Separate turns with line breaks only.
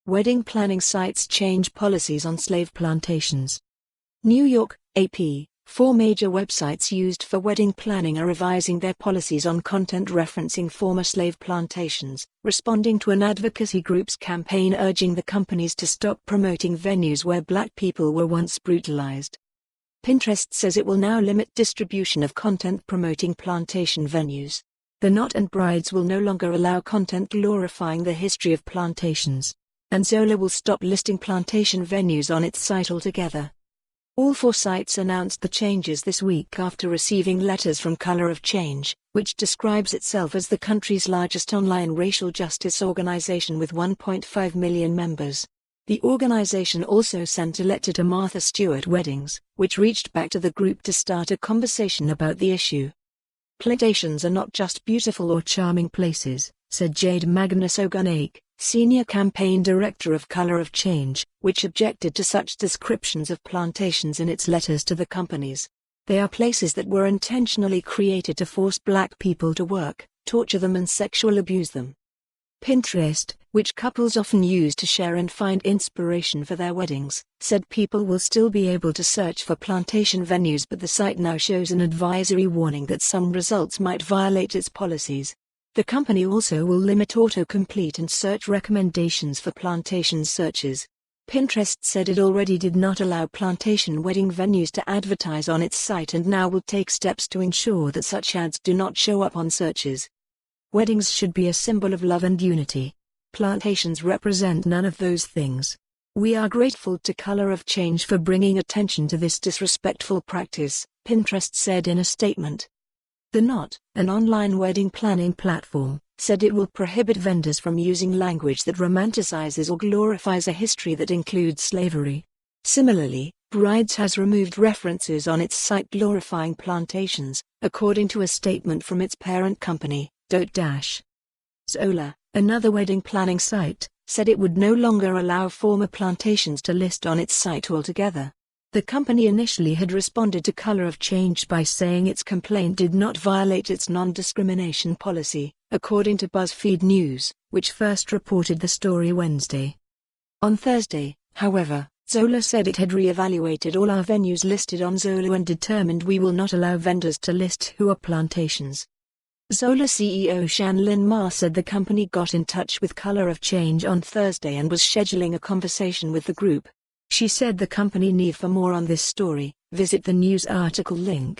Wedding planning sites change policies on slave plantations. New York, AP. 4 major websites used for wedding planning are revising their policies on content referencing former slave plantations, responding to an advocacy group's campaign urging the companies to stop promoting venues where black people were once brutalized. Pinterest says it will now limit distribution of content promoting plantation venues. The Knot and Brides will no longer allow content glorifying the history of plantations. And Zola will stop listing plantation venues on its site altogether. All 4 sites announced the changes this week after receiving letters from Color of Change, which describes itself as the country's largest online racial justice organization with 1.5 million members. The organization also sent a letter to Martha Stewart Weddings, which reached back to the group to start a conversation about the issue. Plantations are not just beautiful or charming places, said Jade Magnus Ogunnaike, Senior Campaign Director of Color of Change, which objected to such descriptions of plantations in its letters to the companies. They are places that were intentionally created to force black people to work, torture them and sexual abuse them. Pinterest, which couples often use to share and find inspiration for their weddings, said people will still be able to search for plantation venues, but the site now shows an advisory warning that some results might violate its policies. The company also will limit autocomplete and search recommendations for plantation searches. Pinterest said it already did not allow plantation wedding venues to advertise on its site and now will take steps to ensure that such ads do not show up on searches. Weddings should be a symbol of love and unity. Plantations represent none of those things. We are grateful to Color of Change for bringing attention to this disrespectful practice, Pinterest said in a statement. The Knot, an online wedding planning platform, said it will prohibit vendors from using language that romanticizes or glorifies a history that includes slavery. Similarly, Brides has removed references on its site glorifying plantations, according to a statement from its parent company, Zola, another wedding planning site, said it would no longer allow former plantations to list on its site altogether. The company initially had responded to Color of Change by saying its complaint did not violate its non-discrimination policy, according to BuzzFeed News, which first reported the story Wednesday. On Thursday, however, Zola said it had re-evaluated all our venues listed on Zola and determined we will not allow vendors to list who are plantations. Zola CEO Shanlin Ma said the company got in touch with Color of Change on Thursday and was scheduling a conversation with the group. She said the company need for more on this story, visit the news article link.